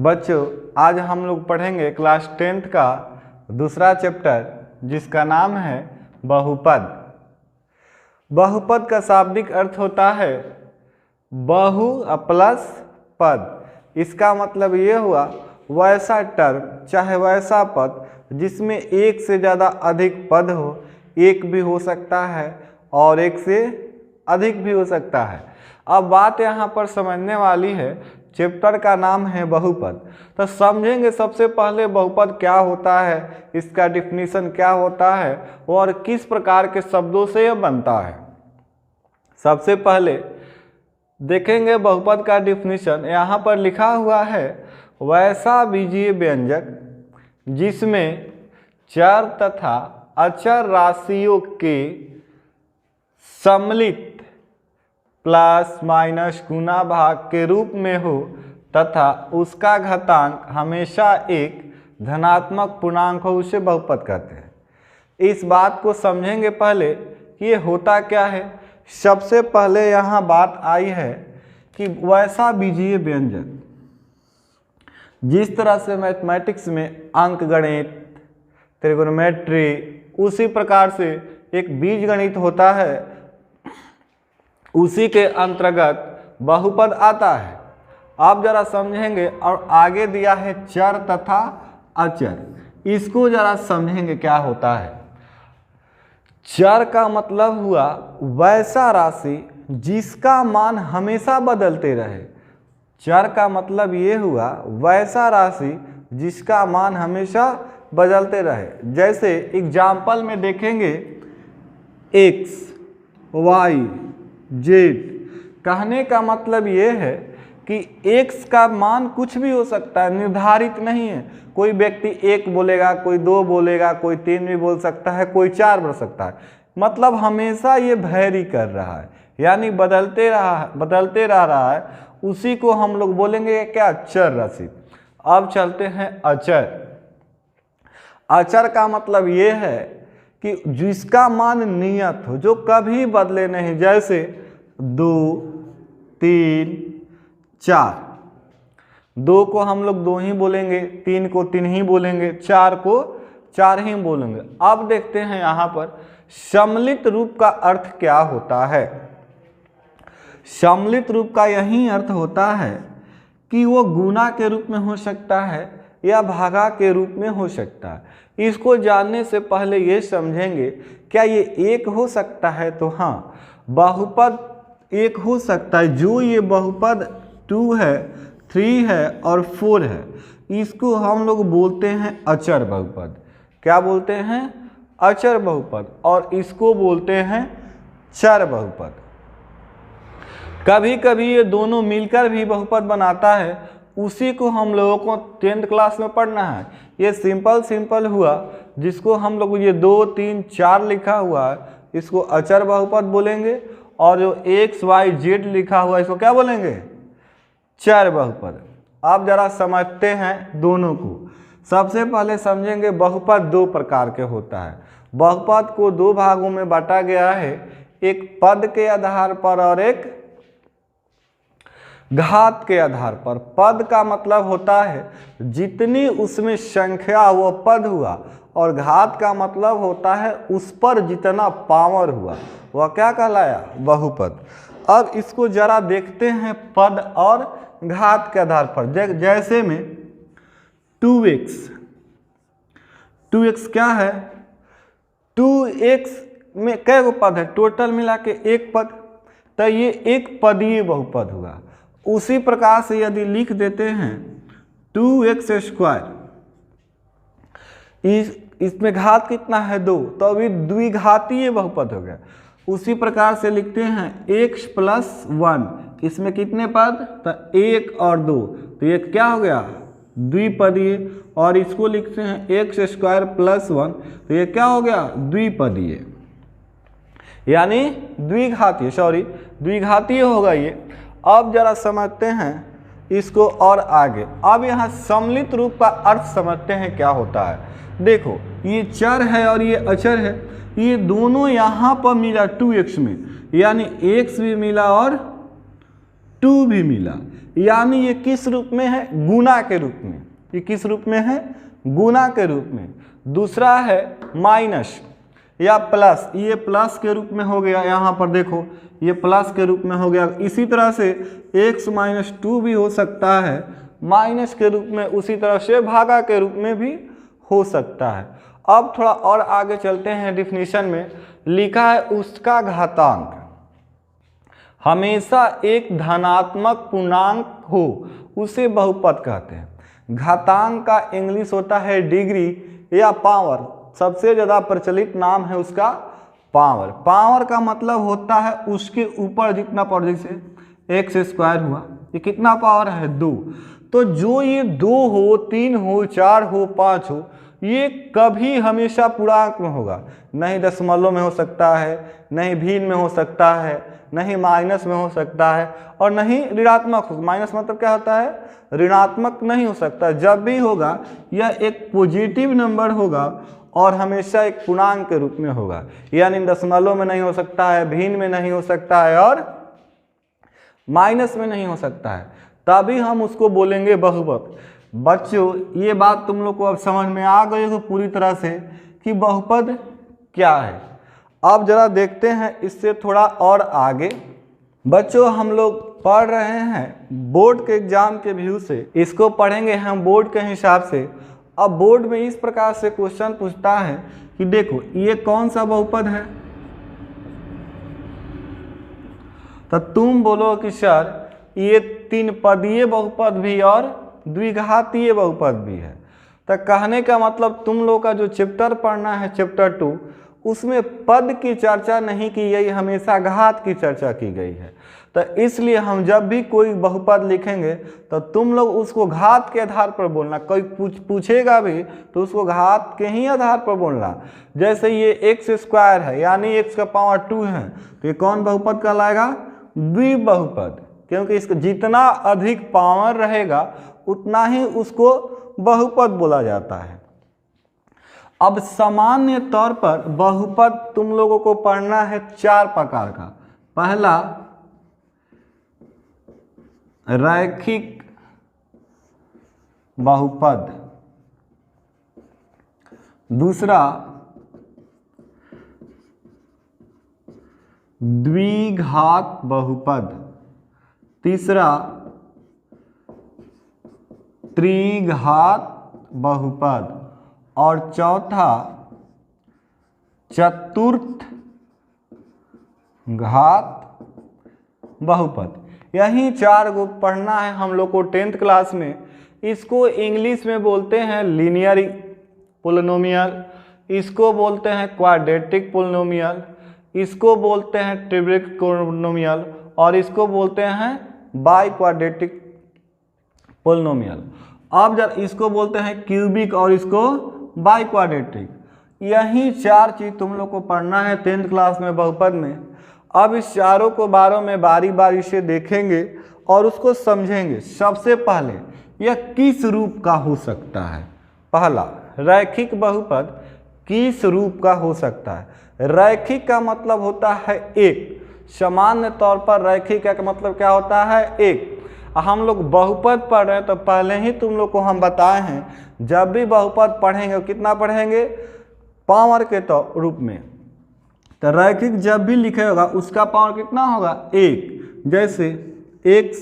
बच्चों, आज हम लोग पढ़ेंगे क्लास 10th का दूसरा चैप्टर जिसका नाम है बहुपद। बहुपद का शाब्दिक अर्थ होता है बहु प्लस पद। इसका मतलब ये हुआ वैसा टर्म चाहे वैसा पद जिसमें एक से ज़्यादा अधिक पद हो, एक भी हो सकता है और एक से अधिक भी हो सकता है। अब बात यहाँ पर समझने वाली है, चैप्टर का नाम है बहुपद। तो समझेंगे सबसे पहले बहुपद क्या होता है, इसका डिफिनीशन क्या होता है और किस प्रकार के शब्दों से यह बनता है। सबसे पहले देखेंगे बहुपद का डिफिनीशन। यहाँ पर लिखा हुआ है वैसा बीजीय व्यंजक जिसमें चर तथा अचर राशियों के सम्मिलित प्लस माइनस गुना भाग के रूप में हो तथा उसका घातांक हमेशा एक धनात्मक पूर्णांक हो, उसे बहुपद कहते हैं। इस बात को समझेंगे पहले कि ये होता क्या है। सबसे पहले यहाँ बात आई है कि वैसा बीजीय व्यंजक, जिस तरह से मैथमेटिक्स में अंकगणित, त्रिकोणमिति, उसी प्रकार से एक बीजगणित होता है, उसी के अंतर्गत बहुपद आता है। आप जरा समझेंगे और आगे दिया है चर तथा अचर, इसको जरा समझेंगे क्या होता है। चर का मतलब हुआ वैसा राशि जिसका मान हमेशा बदलते रहे। चर का मतलब ये हुआ वैसा राशि जिसका मान हमेशा बदलते रहे। जैसे एग्जाम्पल में देखेंगे x, y, z। कहने का मतलब ये है कि x का मान कुछ भी हो सकता है, निर्धारित नहीं है। कोई व्यक्ति 1 बोलेगा, कोई 2 बोलेगा, कोई 3 भी बोल सकता है, कोई 4 बोल सकता है। मतलब हमेशा ये वैरी कर रहा है, यानी बदलते रह रहा है। उसी को हम लोग बोलेंगे क्या, चर राशि। अब चलते हैं अचर। अचर का मतलब ये है कि जिसका मान नियत हो, जो कभी बदले नहीं। जैसे 2, 3, 4। 2 को हम लोग 2 ही बोलेंगे, 3 को 3 ही बोलेंगे, 4 को 4 ही बोलेंगे। अब देखते हैं यहाँ पर सम्मिलित रूप का अर्थ क्या होता है। सम्मिलित रूप का यही अर्थ होता है कि वो गुना के रूप में हो सकता है या भागा के रूप में हो सकता है। इसको जानने से पहले ये समझेंगे क्या ये एक हो सकता है। तो हाँ, बहुपद एक हो सकता है। जो ये बहुपद 2 है, 3 है और 4 है, इसको हम लोग बोलते हैं अचर बहुपद। क्या बोलते हैं, अचर बहुपद। और इसको बोलते हैं चर बहुपद। कभी कभी ये दोनों मिलकर भी बहुपद बनाता है, उसी को हम लोगों को 10th क्लास में पढ़ना है। ये सिंपल हुआ, जिसको हम लोग ये 2, 3, 4 लिखा हुआ है, इसको अचर बहुपद बोलेंगे। और जो x, y, z लिखा हुआ है, इसको क्या बोलेंगे, चर बहुपद। आप जरा समझते हैं दोनों को। सबसे पहले समझेंगे बहुपद 2 प्रकार के होता है। बहुपद को 2 भागों में बांटा गया है, एक पद के आधार पर और एक घात के आधार पर। पद का मतलब होता है जितनी उसमें संख्या वो पद हुआ, और घात का मतलब होता है उस पर जितना पावर हुआ, वह क्या कहलाया, बहुपद। अब इसको जरा देखते हैं पद और घात के आधार पर। जैसे में 2x क्या है, 2x में कै गो पद है, टोटल मिला के एक पद, तो ये एक पदीय बहुपद हुआ। उसी प्रकार से यदि लिख देते हैं 2x², इसमें घात कितना है, 2, तो अभी द्विघातीय बहुपद हो गया। उसी प्रकार से लिखते हैं x+1, इसमें कितने पद, तो 1 और 2, तो ये क्या हो गया, द्विपदीय। और इसको लिखते हैं x²+1, तो ये क्या हो गया, द्विपदीय, यानी द्विघातीय होगा ये। अब जरा समझते हैं इसको और आगे। अब यहाँ सम्मिलित रूप का अर्थ समझते हैं क्या होता है। देखो, ये चर है और ये अचर है, ये दोनों यहाँ पर मिला 2x में, यानी x भी मिला और 2 भी मिला। यानी ये किस रूप में है? गुना के रूप में। ये किस रूप में है? गुना के रूप में। दूसरा है माइनस या प्लस, ये प्लस के रूप में हो गया, यहाँ पर देखो ये प्लस के रूप में हो गया। इसी तरह से x माइनस 2 भी हो सकता है माइनस के रूप में, उसी तरह से भागा के रूप में भी हो सकता है। अब थोड़ा और आगे चलते हैं। डिफिनीशन में लिखा है उसका घातांक हमेशा एक धनात्मक पूर्णांक हो उसे बहुपद कहते हैं। घातांक का इंग्लिश होता है डिग्री या पावर, सबसे ज़्यादा प्रचलित नाम है उसका पावर। पावर का मतलब होता है उसके ऊपर जितना पावर, जैसे एक्स स्क्वायर हुआ, ये कितना पावर है? 2। तो जो ये 2 हो, 3 हो, 4 हो, 5 हो, ये कभी हमेशा पूर्णांक में होगा, नहीं दशमलव में हो सकता है, नहीं भिन्न में हो सकता है, नहीं माइनस में हो सकता है, और नहीं ऋणात्मक हो। माइनस मतलब क्या होता है? ऋणात्मक नहीं हो सकता। जब भी होगा यह एक पॉजिटिव नंबर होगा और हमेशा एक पूर्णांक के रूप में होगा, यानी दशमलव में नहीं हो सकता है, भिन्न में नहीं हो सकता है और माइनस में नहीं हो सकता है, तभी हम उसको बोलेंगे बहुपद। बच्चों ये बात तुम लोग को अब समझ में आ गई हो पूरी तरह से कि बहुपद क्या है। अब जरा देखते हैं इससे थोड़ा और आगे। बच्चों हम लोग पढ़ रहे हैं बोर्ड के एग्जाम के व्यू से, इसको पढ़ेंगे हम बोर्ड के हिसाब से। अब बोर्ड में इस प्रकार से क्वेश्चन पूछता है कि देखो ये कौन सा बहुपद है, तो तुम बोलो कि सर ये 3 पदीय बहुपद भी और द्विघातीय बहुपद भी है। तो कहने का मतलब तुम लोग का जो चैप्टर पढ़ना है चैप्टर 2, उसमें पद की चर्चा नहीं की गई, हमेशा घात की चर्चा की गई है। तो इसलिए हम जब भी कोई बहुपद लिखेंगे तो तुम लोग उसको घात के आधार पर बोलना। कोई पूछेगा भी तो उसको घात के ही आधार पर बोलना। जैसे ये एक्स स्क्वायर है यानी x का पावर 2 है, तो ये कौन बहुपद कहलाएगा? द्विबहुपद, क्योंकि इसका जितना अधिक पावर रहेगा उतना ही उसको बहुपद बोला जाता है। अब सामान्य तौर पर बहुपद तुम लोगों को पढ़ना है 4 प्रकार का। पहला रैखिक बहुपद, दूसरा द्विघात बहुपद, तीसरा त्रिघात बहुपद और चौथा चतुर्थ घात बहुपद। यही 4 को पढ़ना है हम लोग को 10th क्लास में। इसको इंग्लिश में बोलते हैं लीनियर पोलिनोमियल, इसको बोलते हैं क्वाड्रेटिक पोलिनोमियल, इसको बोलते हैं ट्रिप्लिक पोलिनोमियल और इसको बोलते हैं बाई क्वाड्रेटिक पोलिनोमियल। अब जब इसको बोलते हैं क्यूबिक और इसको बाई क्वाड्रेटिक। यही 4 चीज़ तुम लोग को पढ़ना है 10th क्लास में बहुपद में। अब इस चारों को बारों में बारी बारी से देखेंगे और उसको समझेंगे। सबसे पहले यह किस रूप का हो सकता है? पहला रैखिक बहुपद किस रूप का हो सकता है? रैखिक का मतलब होता है एक। सामान्य तौर पर रैखिक का मतलब क्या होता है? एक। हम लोग बहुपद पढ़ रहे हैं तो पहले ही तुम लोग को हम बताए हैं जब भी बहुपद पढ़ेंगे कितना पढ़ेंगे? पावर के रूप में। तो रैखिक जब भी लिखे होगा उसका पावर कितना होगा? 1। जैसे x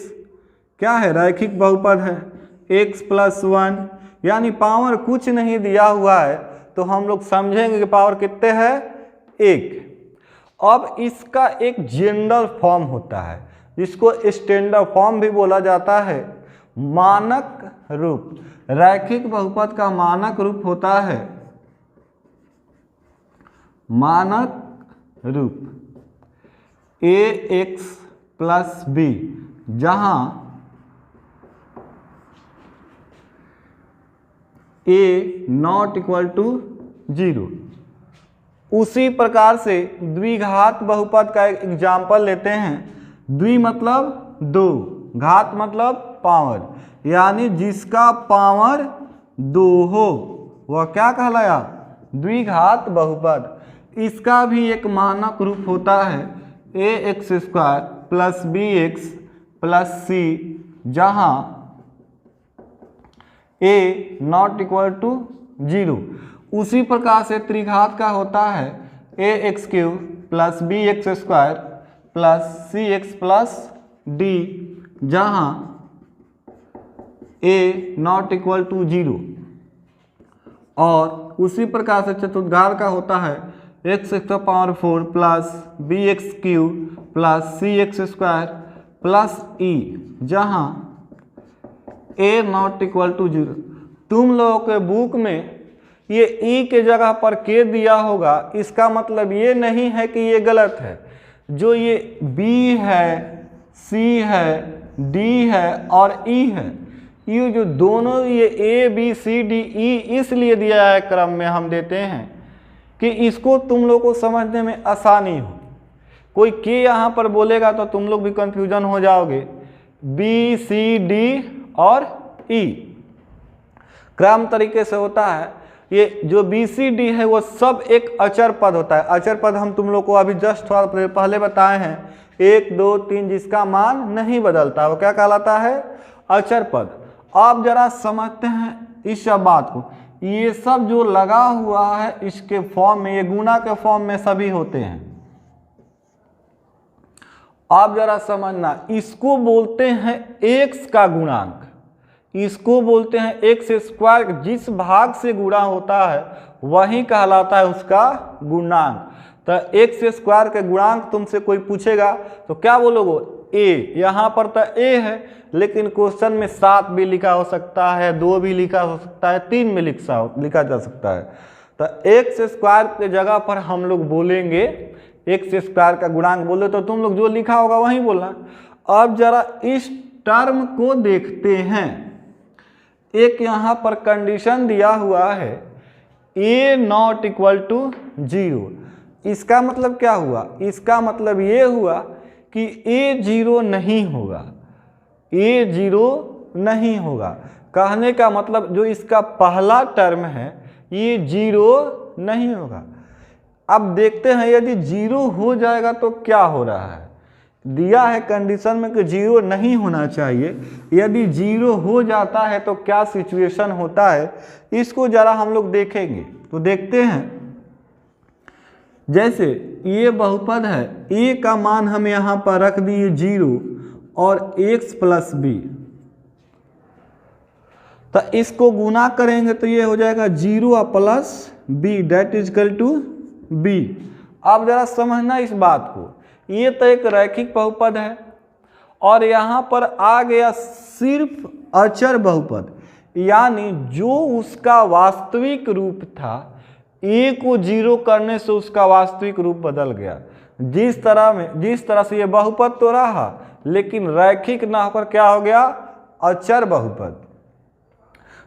क्या है? रैखिक बहुपद है, x + 1 यानी पावर कुछ नहीं दिया हुआ है तो हम लोग समझेंगे कि पावर कितने है? 1। अब इसका एक जनरल फॉर्म होता है जिसको स्टैंडर्ड फॉर्म भी बोला जाता है। मानक रूप, रैखिक बहुपद का मानक रूप होता है मानक रूप ax + b, जहां a ≠ 0। उसी प्रकार से द्विघात बहुपद का एक एग्जाम्पल लेते हैं। द्वि मतलब 2, घात मतलब पावर, यानी जिसका पावर 2 हो वह क्या कहलाया? द्विघात बहुपद। इसका भी एक मानक रूप होता है ax² + bx + c जहां a नॉट इक्वल टू 0। उसी प्रकार से त्रिघात का होता है ax³ plus bx² plus cx plus d, जहां a नॉट इक्वल टू 0। और उसी प्रकार से चतुर्घात का होता है x⁴ plus bx³ plus cx² plus e, जहां a नॉट इक्वल टू 0। तुम लोगों के बुक में ये e के जगह पर k दिया होगा, इसका मतलब ये नहीं है कि ये गलत है। जो ये b है, c है, d है और e है, ये जो दोनों ये a b c d e इसलिए दिया है क्रम में हम देते हैं कि इसको तुम लोग को समझने में आसानी हो। कोई k यहाँ पर बोलेगा तो तुम लोग भी कंफ्यूजन हो जाओगे। b c d और e क्रम तरीके से होता है। ये जो बी सी डी है वो सब एक अचर पद होता है। अचर पद हम तुम लोग को अभी जस्ट थोड़ा पहले बताए हैं, 1 2 3 जिसका मान नहीं बदलता, वो क्या कहलाता है? अचर पद। आप जरा समझते हैं इस बात को, ये सब जो लगा हुआ है इसके फॉर्म में, ये गुणा के फॉर्म में सभी होते हैं। आप जरा समझना, इसको बोलते हैं x का गुणांक, इसको बोलते हैं x²। जिस भाग से गुणा होता है वही कहलाता है उसका गुणांक। तो x² के गुणांक तुमसे कोई पूछेगा तो क्या बोलोगे? a। यहाँ पर तो a है, लेकिन क्वेश्चन में 7 भी लिखा हो सकता है, 2 भी लिखा हो सकता है, 3 में लिखा जा सकता है। तो x² के जगह पर हम लोग बोलेंगे x² का गुणांक बोले तो तुम लोग जो लिखा होगा वही बोलना। अब जरा इस टर्म को देखते हैं। एक यहाँ पर कंडीशन दिया हुआ है a नॉट इक्वल टू 0। इसका मतलब क्या हुआ? इसका मतलब ये हुआ कि a 0 नहीं होगा, a 0 नहीं होगा। कहने का मतलब जो इसका पहला टर्म है ये 0 नहीं होगा। अब देखते हैं यदि 0 हो जाएगा तो क्या हो रहा है। दिया है कंडीशन में कि 0 नहीं होना चाहिए, यदि 0 हो जाता है तो क्या सिचुएशन होता है, इसको जरा हम लोग देखेंगे। तो देखते हैं, जैसे ये बहुपद है, a का मान हम यहाँ पर रख दिए 0 और x प्लस b, तो इसको गुना करेंगे तो ये हो जाएगा 0 plus b that is equal to b। अब जरा समझना इस बात को, ये तो एक रैखिक बहुपद है और यहाँ पर आ गया सिर्फ अचर बहुपद, यानी जो उसका वास्तविक रूप था a को 0 करने से उसका वास्तविक रूप बदल गया। जिस तरह से ये बहुपद तो रहा लेकिन रैखिक ना होकर क्या हो गया? अचर बहुपद।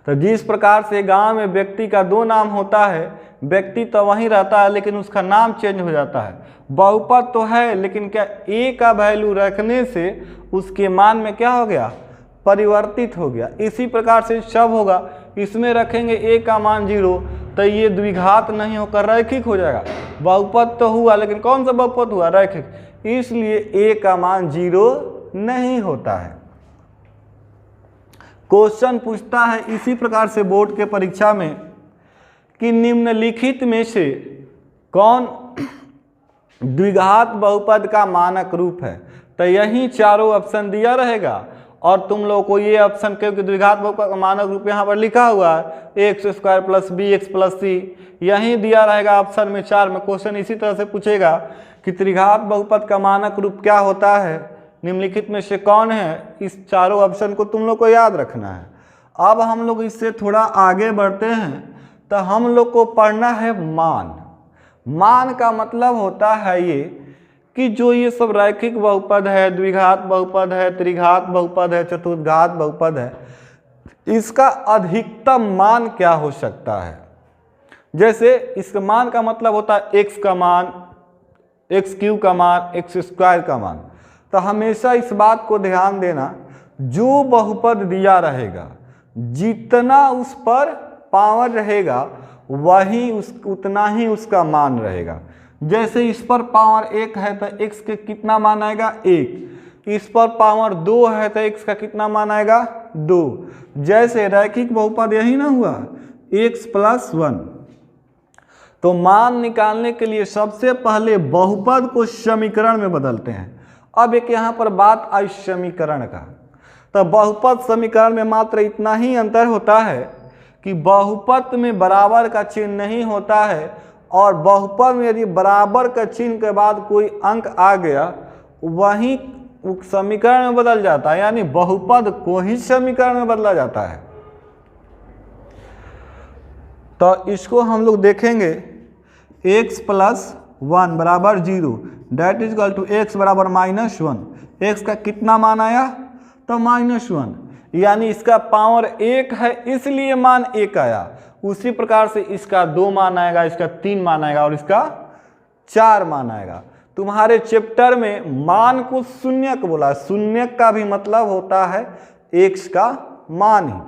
तो जिस प्रकार से गांव में व्यक्ति का 2 नाम होता है, व्यक्ति तो वहीं रहता है लेकिन उसका नाम चेंज हो जाता है। बहुपद तो है लेकिन क्या a का वैल्यू रखने से उसके मान में क्या हो गया? परिवर्तित हो गया। इसी प्रकार से शब होगा, इसमें रखेंगे a का मान 0 तो ये द्विघात नहीं होकर रैखिक हो जाएगा। बहुपद तो हुआ लेकिन कौन सा बहुपद हुआ? रैखिक, इसलिए a का मान 0 नहीं होता है। क्वेश्चन पूछता है इसी प्रकार से बोर्ड के परीक्षा में कि निम्नलिखित में से कौन द्विघात बहुपद का मानक रूप है? तो यही चारों ऑप्शन दिया रहेगा और तुम लोगों को ये ऑप्शन, क्योंकि द्विघात बहुपद का मानक रूप यहाँ पर लिखा हुआ है x² plus bx plus c, यही दिया रहेगा ऑप्शन में 4 में। क्वेश्चन इसी तरह से पूछेगा कि त्रिघात बहुपद का मानक रूप क्या होता है, निम्नलिखित में से कौन है? इस चारों ऑप्शन को तुम लोग को याद रखना है। अब हम लोग इससे थोड़ा आगे बढ़ते हैं तो हम लोग को पढ़ना है मान। मान का मतलब होता है ये कि जो ये सब रैखिक बहुपद है, द्विघात बहुपद है, त्रिघात बहुपद है, चतुर्घात बहुपद है, इसका अधिकतम मान क्या हो सकता है। जैसे इसका मान का मतलब होता है x का मान, x³ का मान, x² का मान। तो हमेशा इस बात को ध्यान देना, जो बहुपद दिया रहेगा जितना उस पर पावर रहेगा वही उतना ही उसका मान रहेगा। जैसे इस पर पावर 1 है तो x के कितना मान आएगा? 1। इस पर पावर 2 है तो x का कितना मान आएगा 2। जैसे रैखिक बहुपद यही ना हुआ x प्लस 1। तो मान निकालने के लिए सबसे पहले बहुपद को समीकरण में बदलते हैं। अब एक यहाँ पर बात आई समीकरण का, तो बहुपद समीकरण में मात्र इतना ही अंतर होता है कि बहुपद में बराबर का चिन्ह नहीं होता है, और बहुपद में यदि बराबर का चिन्ह के बाद कोई अंक आ गया वहीं समीकरण में बदल जाता है, यानी बहुपद को ही समीकरण में बदला जाता है। तो इसको हम लोग देखेंगे x प्लस 1 बराबर 0 that is equal to x बराबर -1। x का कितना मान आया तो -1, यानी इसका पावर 1 है इसलिए मान 1 आया। उसी प्रकार से इसका 2 मान आएगा, इसका 3 मान आएगा और इसका 4 मान आएगा। तुम्हारे चैप्टर में मान को शून्यक बोला, शून्यक का भी मतलब होता है x का मान ही।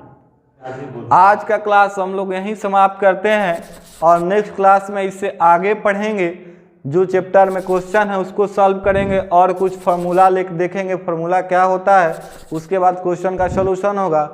आज का क्लास हम लोग यहीं समाप्त करते हैं और नेक्स्ट क्लास में इससे आगे पढ़ेंगे। जो चैप्टर में क्वेश्चन है उसको सॉल्व करेंगे और कुछ फार्मूला देखेंगे, फार्मूला क्या होता है, उसके बाद क्वेश्चन का सॉल्यूशन होगा।